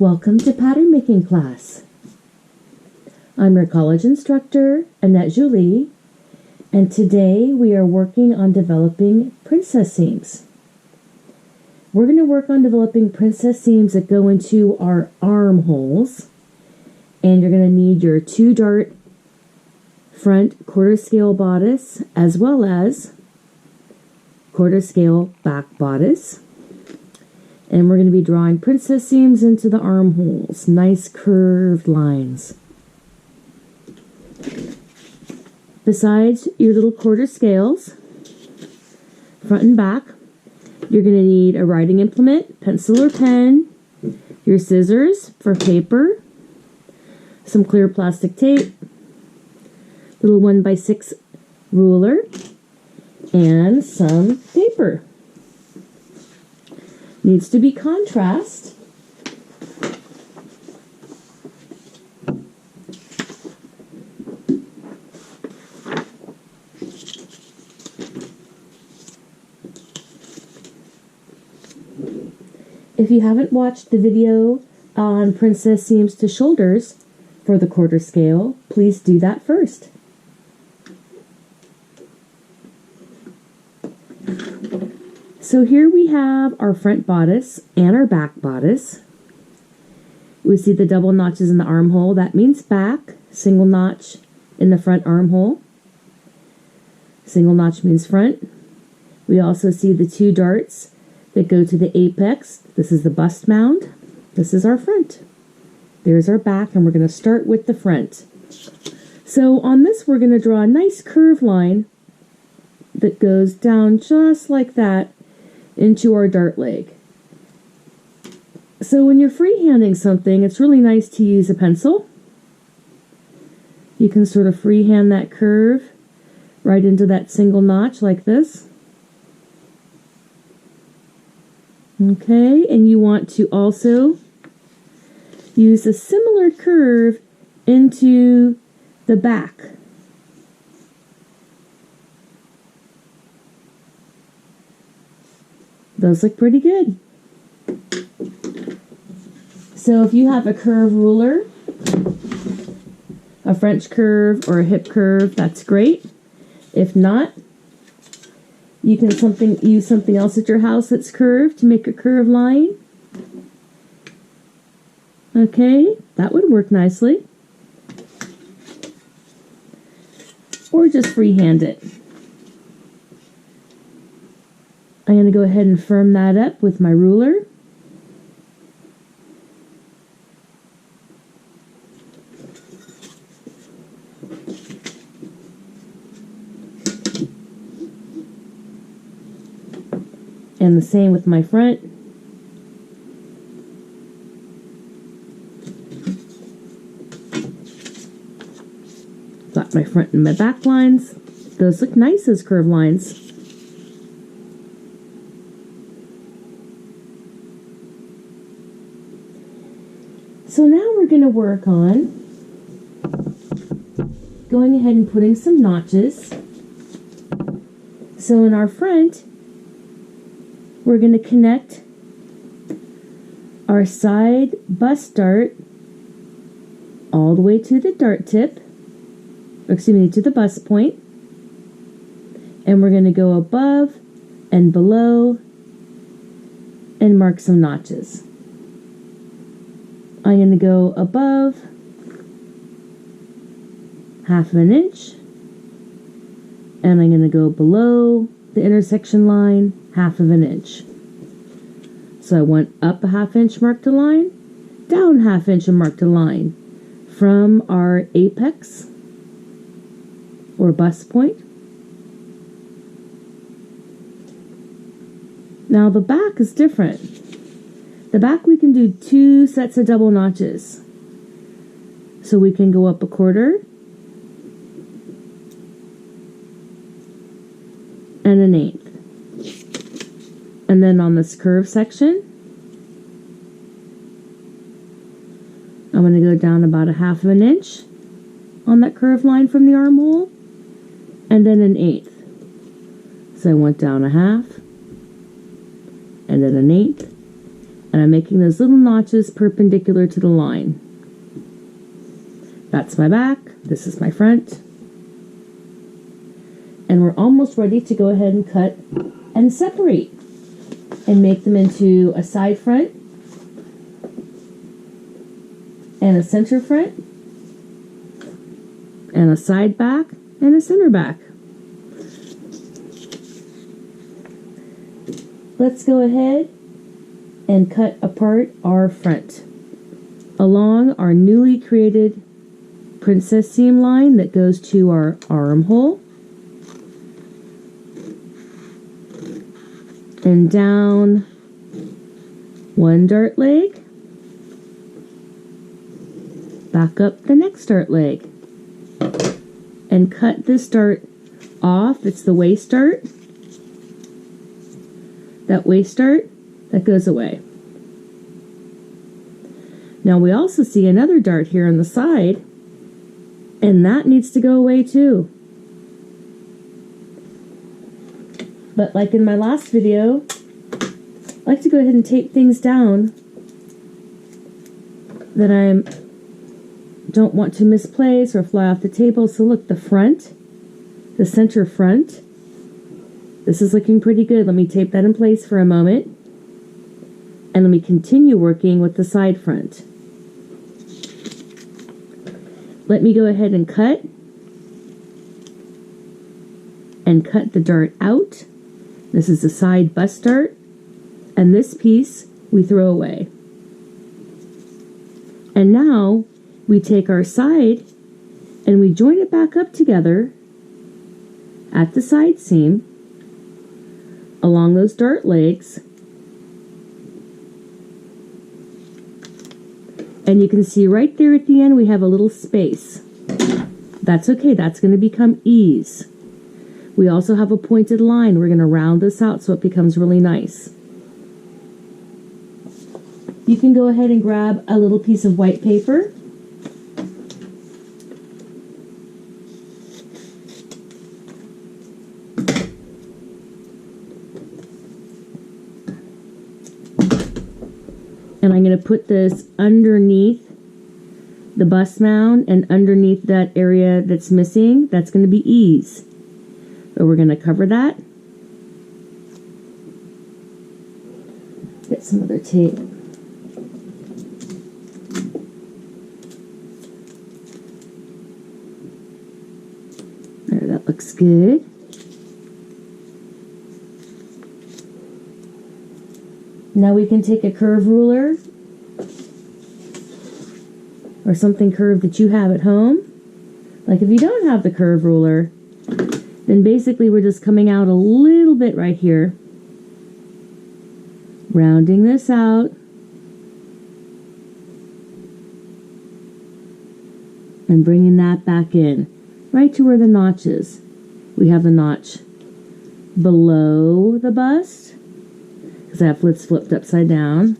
Welcome to pattern making class. I'm your college instructor, Annette Julie, and today we are working on developing princess seams. We're going to work on developing princess seams that go into our armholes, and you're going to need your 2-dart front quarter scale bodice as well as quarter scale back bodice. And we're going to be drawing princess seams into the armholes, nice curved lines. Besides your little quarter scales, front and back, you're going to need a writing implement, pencil or pen, your scissors for paper, some clear plastic tape, little 1x6 ruler, and some paper. Needs to be contrast. If you haven't watched the video on princess seams to shoulders for the quarter scale, please do that first. So here we have our front bodice and our back bodice. We see the double notches in the armhole. That means back. Single notch in the front armhole. Single notch means front. We also see the 2 darts that go to the apex. This is the bust mound. This is our front. There's our back, and we're going to start with the front. So on this, we're going to draw a nice curved line that goes down just like that into our dart leg. So when you're freehanding something, it's really nice to use a pencil. You can sort of freehand that curve right into that single notch like this. Okay, and you want to also use a similar curve into the back. Those look pretty good. So if you have a curve ruler, a French curve or a hip curve, that's great. If not, you can use something else at your house that's curved to make a curved line. Okay, that would work nicely. Or just freehand it. I'm going to go ahead and firm that up with my ruler. And the same with my front. Got my front and my back lines. Those look nice as curved lines. So now we're going to work on going ahead and putting some notches. So in our front, we're going to connect our side bust dart all the way to the dart tip, to the bust point. And we're going to go above and below and mark some notches. I'm going to go above 1/2 inch, and I'm going to go below the intersection line 1/2 inch. So I went up 1/2 inch, marked a line, down 1/2 inch and marked a line from our apex or bust point. Now the back is different. The back we can do 2 sets of double notches. So we can go up 1/4 and 1/8. And then on this curve section, I'm going to go down about 1/2 inch on that curved line from the armhole, and then 1/8. So I went down 1/2, and then 1/8, And I'm making those little notches perpendicular to the line. That's my back, this is my front. And we're almost ready to go ahead and cut and separate and make them into a side front and a center front and a side back and a center back. Let's go ahead and cut apart our front along our newly created princess seam line that goes to our armhole and down one dart leg, back up the next dart leg, and cut this dart off. It's the waist dart. That waist dart, that goes away. Now we also see another dart here on the side, and that needs to go away too. But like in my last video, I like to go ahead and tape things down that I don't want to misplace or fly off the table. So look, the front, the center front, this is looking pretty good. Let me tape that in place for a moment. And let me continue working with the side front. Let me go ahead and cut the dart out. This is the side bust dart, and this piece we throw away. And now we take our side and we join it back up together at the side seam along those dart legs. And you can see right there at the end we have a little space. That's okay, that's going to become ease. We also have a pointed line. We're going to round this out so it becomes really nice. You can go ahead and grab a little piece of white paper. And I'm going to put this underneath the bust mound and underneath that area that's missing. That's going to be ease. But we're going to cover that. Get some other tape. There, that looks good. Now we can take a curve ruler or something curved that you have at home. Like if you don't have the curve ruler, then basically we're just coming out a little bit right here, rounding this out, and bringing that back in, right to where the notch is. We have the notch below the bust, because I have this flipped upside down,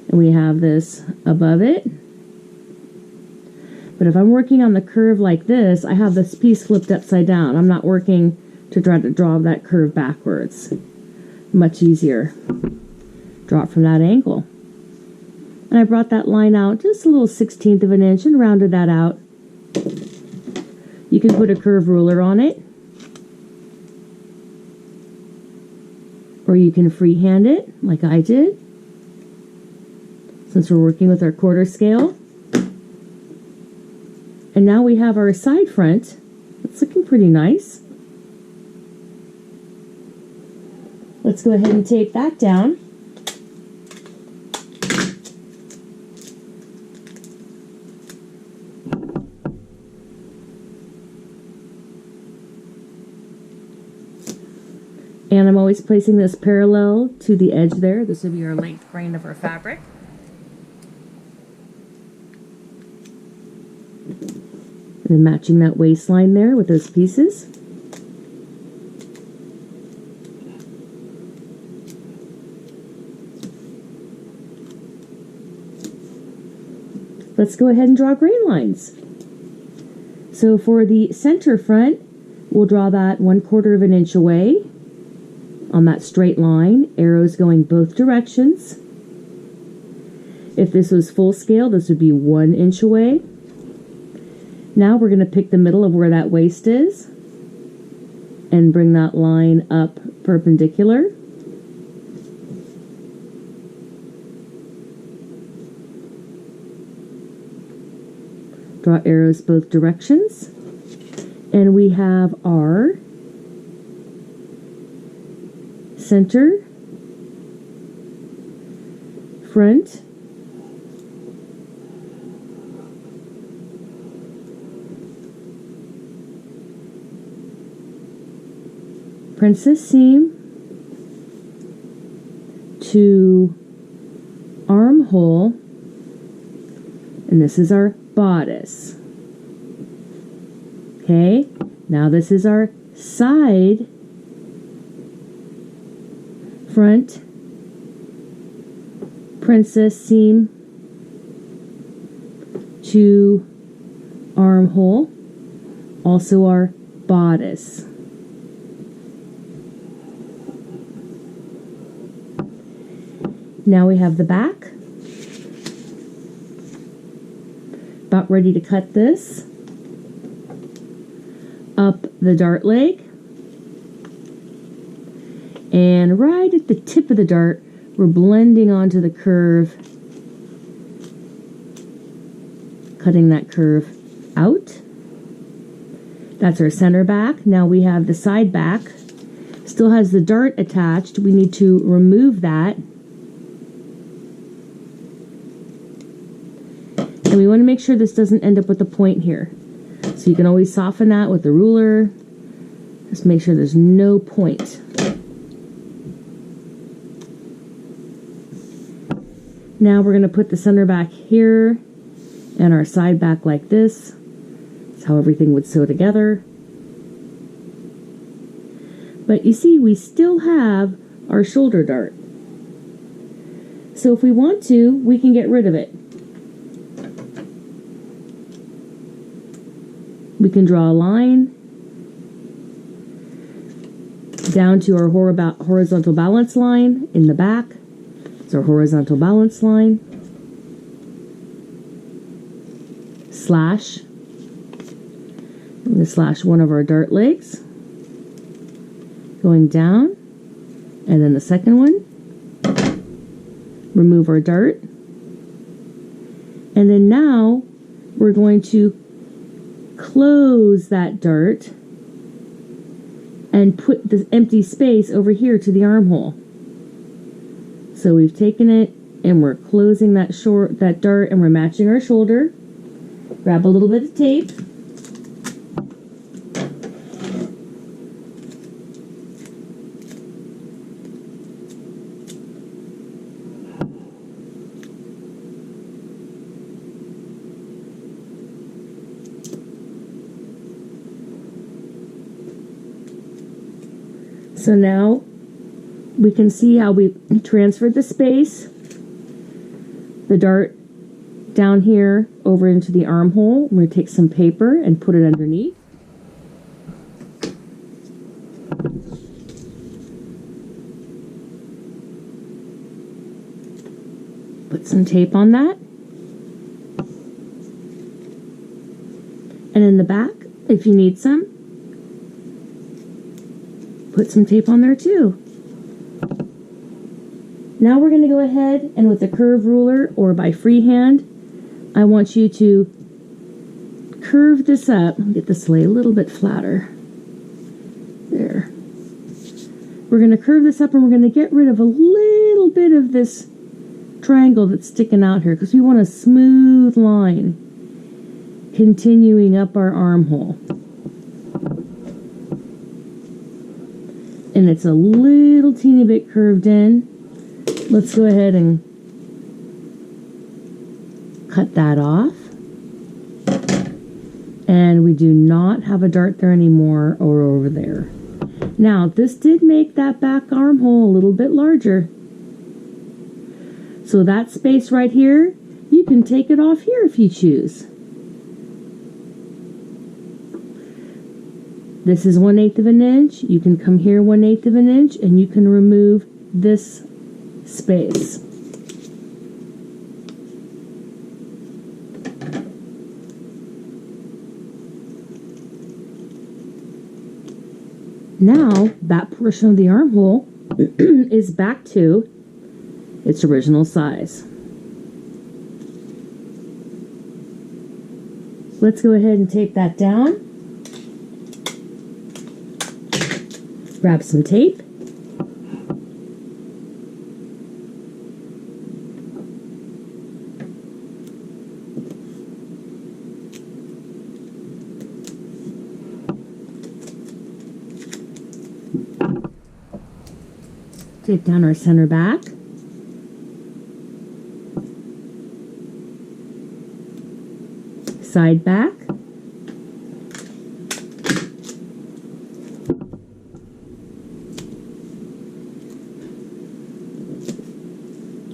and we have this above it. But if I'm working on the curve like this, I have this piece flipped upside down. I'm not working to try to draw that curve backwards. Much easier. Draw it from that angle. And I brought that line out just a little 1/16 of an inch and rounded that out. You can put a curve ruler on it, or you can freehand it like I did, since we're working with our quarter scale. And now we have our side front. It's looking pretty nice. Let's go ahead and tape that down. And I'm always placing this parallel to the edge there. This will be our length grain of our fabric. And then matching that waistline there with those pieces. Let's go ahead and draw grain lines. So for the center front, we'll draw that 1/4 of an inch away on that straight line, arrows going both directions. If this was full scale, this would be 1 inch away. Now we're going to pick the middle of where that waist is and bring that line up perpendicular. Draw arrows both directions. And we have our center, front, princess seam to armhole, and this is our bodice. Okay, now this is our side, front, princess seam to armhole, also our bodice. Now we have the back. About ready to cut this. Up the dart leg. And right at the tip of the dart, we're blending onto the curve. Cutting that curve out. That's our center back. Now we have the side back. Still has the dart attached. We need to remove that. And we want to make sure this doesn't end up with a point here. So you can always soften that with the ruler. Just make sure there's no point. Now we're going to put the center back here and our side back like this. That's how everything would sew together. But you see, we still have our shoulder dart. So if we want to, we can get rid of it. We can draw a line down to our horizontal balance line in the back. It's our horizontal balance line. Slash. I'm going to slash one of our dart legs. Going down. And then the second one. Remove our dart. And then now we're going to close that dart and put the empty space over here to the armhole. So we've taken it and we're closing that dart, and we're matching our shoulder. Grab a little bit of tape. So now we can see how we transferred the space, the dart down here over into the armhole. I'm going to take some paper and put it underneath. Put some tape on that. And in the back, if you need some, put some tape on there too. Now we're going to go ahead and with a curve ruler or by freehand, I want you to curve this up. Let me get this to lay a little bit flatter. There. We're going to curve this up and we're going to get rid of a little bit of this triangle that's sticking out here because we want a smooth line continuing up our armhole. And it's a little teeny bit curved in. Let's go ahead and cut that off. And we do not have a dart there anymore or over there. Now, this did make that back armhole a little bit larger. So that space right here, you can take it off here if you choose. This is 1/8 of an inch. You can come here 1/8 of an inch and you can remove this space. Now, that portion of the armhole is back to its original size. Let's go ahead and tape that down. Grab some tape. Tape down our center back. Side back.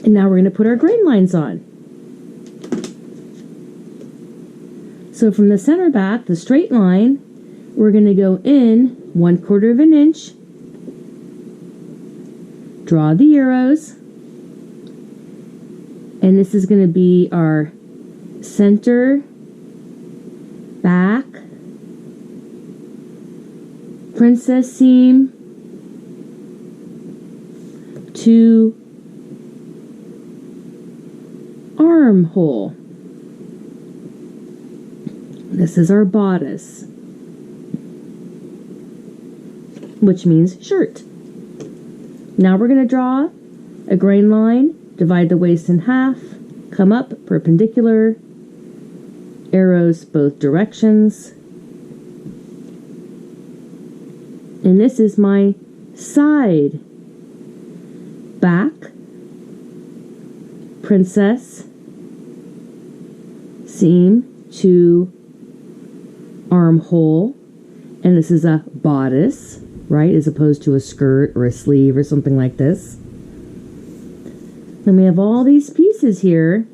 And now we're going to put our grain lines on. So from the center back, the straight line, we're going to go in 1/4 of an inch. Draw the arrows. And this is going to be our center, back, princess seam to armhole. This is our bodice, which means shirt. Now we're going to draw a grain line, divide the waist in half, come up perpendicular, arrows both directions. And this is my side, back, princess, seam to armhole, and this is a bodice, right, as opposed to a skirt or a sleeve or something like this. Then we have all these pieces here,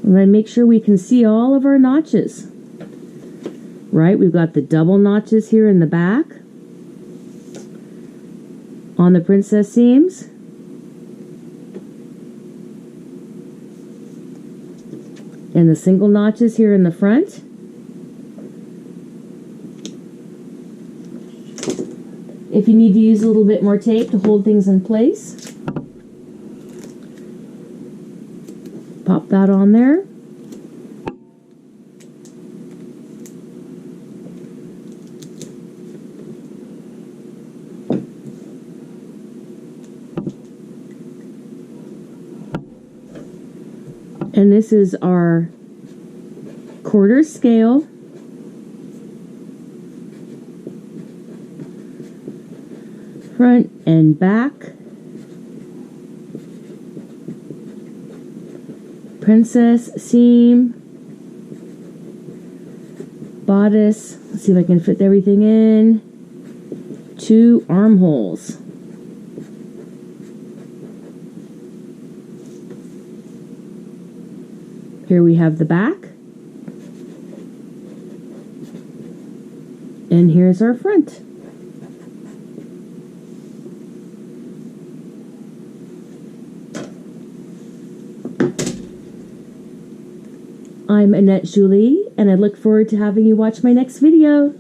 and then make sure we can see all of our notches, right? We've got the double notches here in the back on the princess seams. And the single notches here in the front. If you need to use a little bit more tape to hold things in place, pop that on there. And this is our quarter scale. Front and back. Princess seam. Bodice. Let's see if I can fit everything in. 2 armholes. Here we have the back. And here's our front. I'm Annette Julie, and I look forward to having you watch my next video.